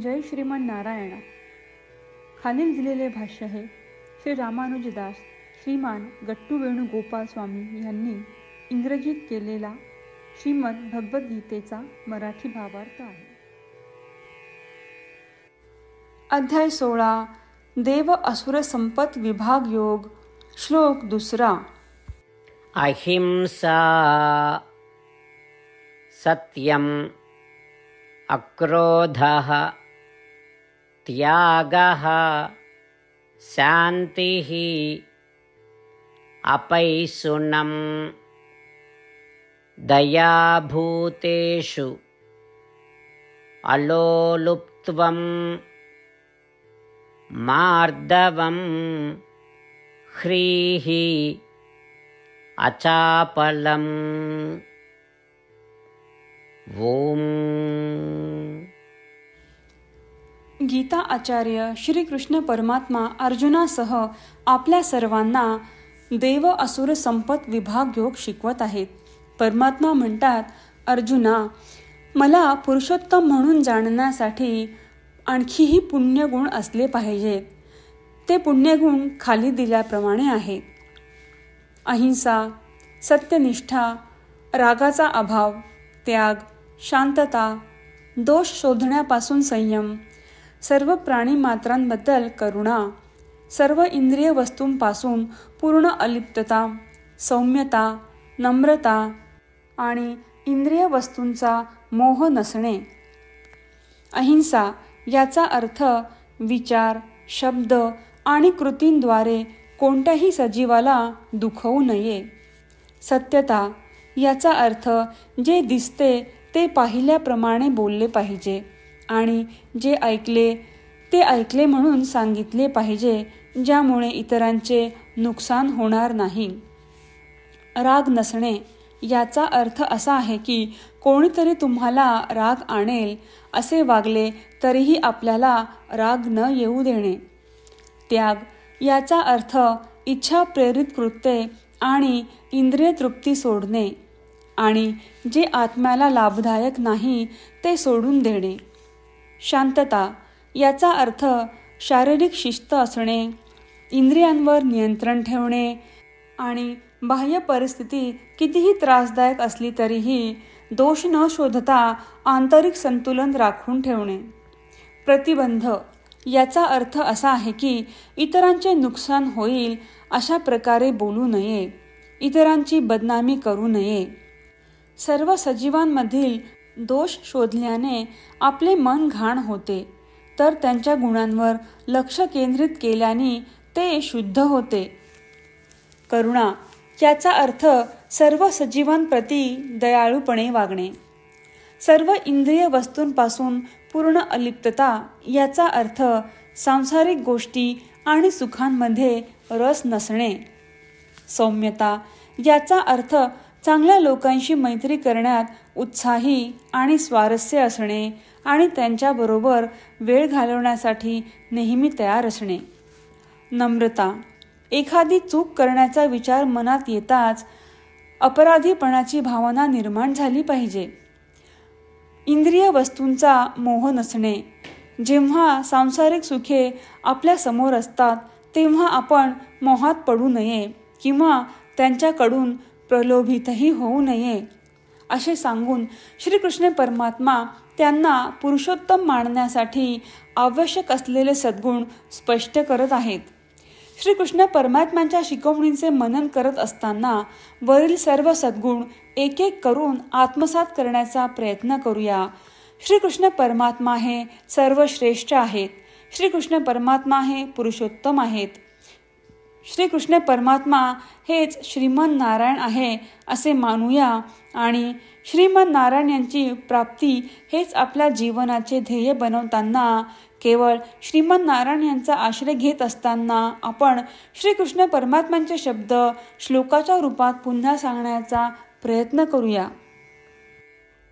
जय श्रीमान नारायण. खालील दिलेले भाष्य हे श्री रामानुजदास श्रीमान गट्टू वेणुगोपाल स्वामी यांनी इंग्रजीत केलेला श्रीमद भगवद्गीतेचा मराठी भावार्थ आहे. अध्याय 16 देव असुर संपत विभाग योग. श्लोक 2. अहिंसा सत्यम अक्रोधः त्यागः शान्तिः अपैशुनं दयाभूतेषु अलोलुप्त्वं मार्दवं ह्रीः अचापलम्. ओम. गीता आचार्य श्री कृष्ण परमात्मा अर्जुनासह आपल्या सर्वांना देव असुर संपत विभाग योग शिकवत आहेत. परमात्मा म्हणतात, अर्जुना, मला पुरुषोत्तम म्हणून जाणण्यासाठी आणखीही पुण्यगुण असले पाहिजेत. ते पुण्यगुण खाली दिल्याप्रमाणे आहेत. अहिंसा, सत्यनिष्ठा, रागाचा अभाव, त्याग, शांतता, दोष शोधण्यापासून संयम, सर्व प्राणी मात्रांबद्दल करुणा, सर्व इंद्रिय वस्तूंपासून पूर्ण अलिप्तता, सौम्यता, नम्रता आणि इंद्रिय वस्तूंचा मोह नसणे. अहिंसा याचा अर्थ विचार, शब्द आणि कृतींद्वारे कोणत्याही सजीवाला दुखवू नये. सत्यता याचा अर्थ जे दिसते ते पाहिल्याप्रमाणे बोलले पाहिजे आणि जे ऐकले ते ऐकले म्हणून सांगितले पाहिजे, ज्यामुळे इतरांचे नुकसान होणार नाही. राग नसणे याचा अर्थ असा आहे की कोणीतरी तुम्हाला राग आणेल असे वागले तरीही आपल्याला राग न येऊ देणे. त्याग याचा अर्थ इच्छा प्रेरित कृत्ये आणि इंद्रिय तृप्ती सोडणे आणि जे आत्म्याला लाभदायक नाही ते सोडून देणे. शांतता याचा अर्थ शारीरिक शिस्त असणे, इंद्रियांवर नियंत्रण ठेवणे आणि बाह्य परिस्थिती कितीही त्रासदायक असली तरीही दोष न शोधता आंतरिक संतुलन राखून ठेवणे. प्रतिबंध याचा अर्थ असा आहे की इतरांचे नुकसान होईल अशा प्रकारे बोलू नये, इतरांची बदनामी करू नये. सर्व सजीवांमधील दोष शोधल्याने आपले मन घाण होते, तर त्यांच्या गुणांवर लक्ष केंद्रित केल्याने ते शुद्ध होते. करुणा याचा अर्थ सर्व सजीवांप्रती दयाळूपणे वागणे. सर्व इंद्रिय वस्तूंपासून पूर्ण अलिप्तता याचा अर्थ सांसारिक गोष्टी आणि सुखांमध्ये रस नसणे. सौम्यता याचा अर्थ चांगल्या लोकांशी मैत्री करण्यात उत्साही आणि स्वारस्य असणे आणि त्यांच्याबरोबर वेळ घालवण्यासाठी नेहमी तयार असणे. नम्रता एखादी चूक करण्याचा विचार मनात येताच अपराधीपणाची भावना निर्माण झाली पाहिजे. इंद्रिय वस्तूंचा मोह नसणे. जेव्हा सांसारिक सुखे आपल्या समोर असतात तेव्हा आपण मोहात पडू नये किंवा त्यांच्याकडून प्रलोभितही होऊ नये असे सांगून श्रीकृष्ण परमात्मा त्यांना पुरुषोत्तम मानण्यासाठी आवश्यक असलेले सद्गुण स्पष्ट करत आहेत. श्रीकृष्ण परमात्म्यांच्या शिकवणींचे मनन करत असताना वरील सर्व सद्गुण एक एक करून आत्मसात करण्याचा प्रयत्न करूया. श्रीकृष्ण परमात्मा हे सर्वश्रेष्ठ आहेत. श्रीकृष्ण परमात्मा हे पुरुषोत्तम आहेत. श्रीकृष्ण परमात्मा हेच श्रीमन नारायण आहे असे मानूया आणि श्रीमन नारायण यांची प्राप्ती हेच आपल्या जीवनाचे ध्येय बनवताना केवळ श्रीमन नारायण यांचा आश्रय घेत असताना आपण श्रीकृष्ण परमात्म्यांचे शब्द श्लोकाच्या रूपात पुन्हा सांगण्याचा प्रयत्न करूया.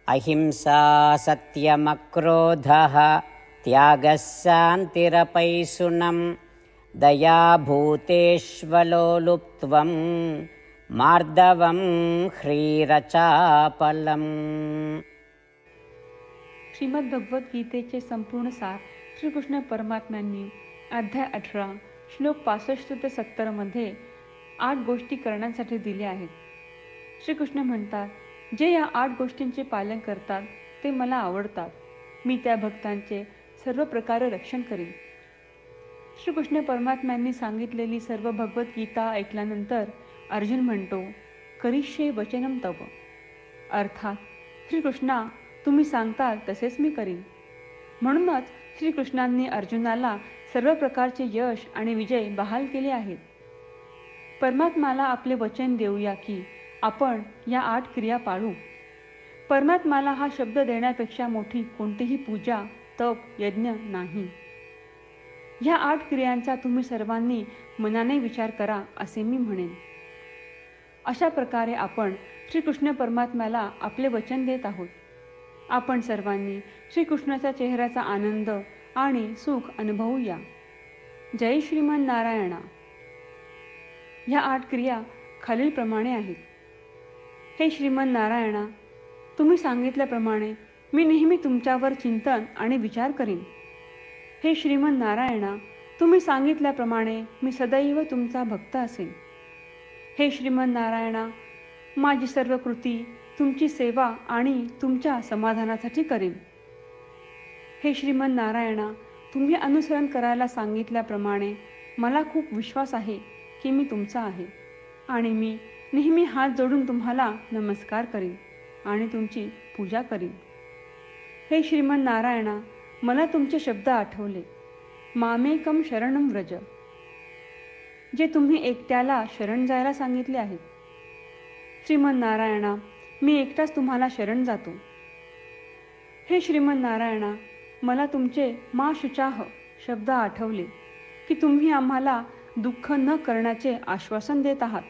अहिंसा सत्यमक्रोधः त्यागः शान्तिरपैशुनम् दयाभूतेष्वलोलुप्त्वं मार्दवं ह्रीरचापलम्. श्रीमद भगवद्गीतेचे संपूर्ण सार श्रीकृष्ण परमात्म्यांनी अध्याय 18 श्लोक 65 ते 70 मध्ये 8 गोष्टी करण्यासाठी दिल्या आहेत. श्रीकृष्ण म्हणतात, जे या 8 गोष्टींचे पालन करतात ते मला आवडतात. मी त्या भक्तांचे सर्व प्रकारे रक्षण करीन. श्रीकृष्ण परमात्म्यांनी सांगितलेली सर्व भगवद्गीता ऐकल्यानंतर अर्जुन म्हणतो, करिष्ये वचनम तव. अर्थात श्रीकृष्णा, तुम्ही सांगताल तसेच मी करीन. म्हणूनच श्रीकृष्णांनी अर्जुनाला सर्व प्रकारचे यश आणि विजय बहाल केले आहेत. परमात्म्याला आपले वचन देऊया की आपण या 8 क्रिया पाळू. परमात्म्याला हा शब्द देण्यापेक्षा मोठी कोणतीही पूजा, तप, यज्ञ नाही. ह्या 8 क्रियांचा तुम्ही सर्वांनी मनाने विचार करा असे मी म्हणेन. अशा प्रकारे आपण श्रीकृष्ण परमात्म्याला आपले वचन देत आहोत. आपण सर्वांनी श्रीकृष्णाच्या चेहऱ्याचा आनंद आणि सुख अनुभवूया. जय श्रीमन नारायणा. ह्या 8 क्रिया खालीलप्रमाणे आहेत. हे श्रीमन नारायणा, तुम्ही सांगितल्याप्रमाणे मी नेहमी तुमच्यावर चिंतन आणि विचार करीन. हे श्रीमन नारायणा, तुम्ही सांगितल्याप्रमाणे मी सदैव तुमचा भक्त असेन. हे श्रीमन नारायणा, माझी सर्व कृती तुमची सेवा आणि तुमच्या समाधानासाठी करीन. हे श्रीमन नारायणा, तुम्ही अनुसरण करायला सांगितल्याप्रमाणे मला खूप विश्वास आहे की मी तुमचा आहे आणि मी नेहमी हात जोडून तुम्हाला नमस्कार करीन आणि तुमची पूजा करीन. हे श्रीमन नारायणा, मला तुमचे शब्द आठवले. मामेकम शरणम व्रज, जे तुम्ही एकट्याला शरण जायला सांगितले आहेत. श्रीमन नारायणा, मी एकटाच तुम्हाला शरण जातो. हे श्रीमन नारायणा, मला तुमचे मा शुचाह शब्द आठवले की तुम्ही आम्हाला दुःख न करण्याचे आश्वासन देत आहात.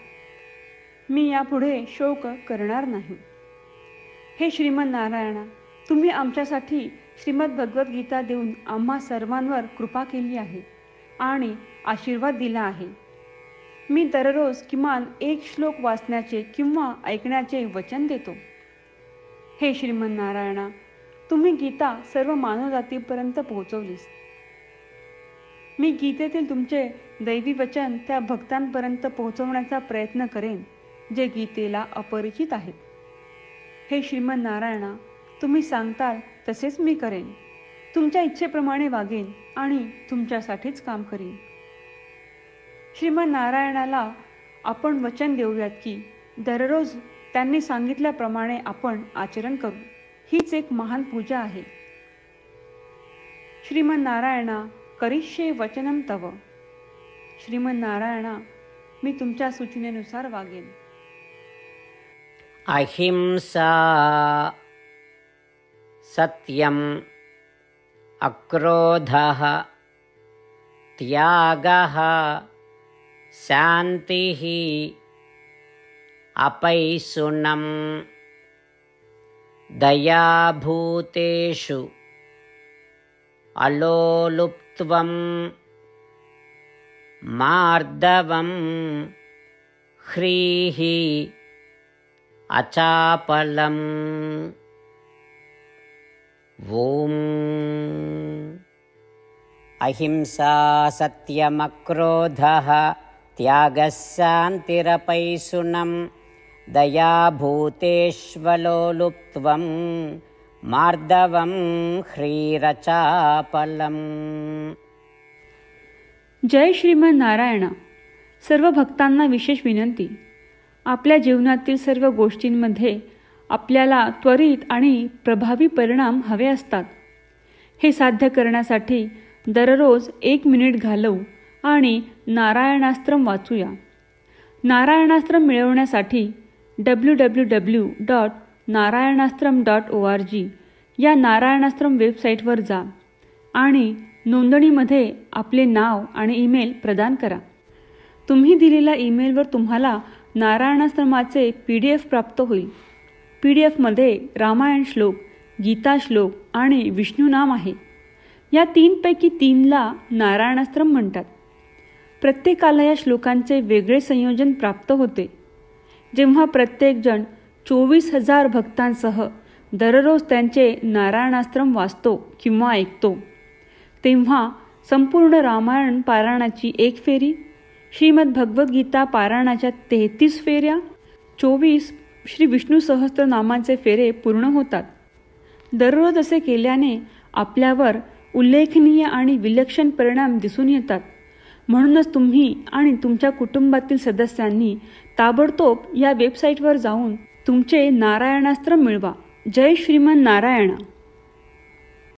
मी यापुढे शोक करणार नाही. हे श्रीमन नारायणा, तुम्ही आमच्यासाठी श्रीमद भगवद्गीता देऊन आम्हा सर्वांवर कृपा केली आहे आणि आशीर्वाद दिला आहे. मी दररोज किमान 1 श्लोक वाचण्याचे किंवा ऐकण्याचे वचन देतो. हे श्रीमन नारायणा, तुम्ही गीता सर्व मानवजातीपर्यंत पोहोचवलीस. मी गीतेतील तुमचे दैवी वचन त्या भक्तांपर्यंत पोहोचवण्याचा प्रयत्न करेन जे गीतेला अपरिचित आहेत. हे श्रीमन नारायणा, तुम्ही सांगताल तसेच मी करेन. तुमच्या इच्छेप्रमाणे वागेन आणि तुमच्यासाठीच काम करीन. श्रीमन नारायणाला आपण वचन देऊयात की दररोज त्यांनी सांगितल्याप्रमाणे आपण आचरण करू. हीच एक महान पूजा आहे. श्रीमन नारायणा, करिष्ये वचनम तव. श्रीमन नारायणा, मी तुमच्या सूचनेनुसार वागेन. अहिंसा, सत्यम, अक्रोधः, त्यागः, शान्तिः, अपैशुनं, दयाभूतेषु, अलोलुप्त्वं, मार्दवं, ह्रीः, अचापलम्. ओम. अहिंसा, सत्यमक्रोधः, त्यागः, शान्तिरपैशुनं, दयाभूतेष्वलोलुप्त्वं, मार्दवं, ह्रीरचापलम्. जय श्रीमन नारायणा. सर्व भक्तांना विशेष विनंती. आपल्या जीवनातील सर्व गोष्टींमध्ये आपल्याला त्वरित आणि प्रभावी परिणाम हवे असतात. हे साध्य करण्यासाठी दररोज 1 मिनिट घालवू आणि नारायणास्त्रम वाचूया. नारायणास्त्रम मिळवण्यासाठी www.narayanaastram.org या नारायणास्त्रम वेबसाईटवर जा आणि नोंदणीमध्ये आपले नाव आणि ईमेल प्रदान करा. तुम्ही दिलेल्या ईमेलवर तुम्हाला नारायणास्त्रमाचे PDF प्राप्त होईल. PDF रामायण श्लोक, गीता श्लोक आणि विष्णू नाम आहे. या 3 पैकी 3ला नारायणास्त्रम म्हणतात. प्रत्येकाला या श्लोकांचे वेगळे संयोजन प्राप्त होते. जेव्हा प्रत्येकजण 24,000 भक्तांसह दररोज त्यांचे नारायणास्त्रम वाचतो किंवा ऐकतो, तेव्हा संपूर्ण रामायण पारायणाची 1 फेरी, श्रीमद भगवद्गीता पारायणाच्या 33 फेऱ्या, 24 श्री विष्णू सहस्त्रनामांचे फेरे पूर्ण होतात. दररोज असे केल्याने आपल्यावर उल्लेखनीय आणि विलक्षण परिणाम दिसून येतात. म्हणूनच तुम्ही आणि तुमच्या कुटुंबातील सदस्यांनी ताबडतोब या वेबसाईटवर जाऊन तुमचे नारायणास्त्र मिळवा. जय श्रीमन नारायणा.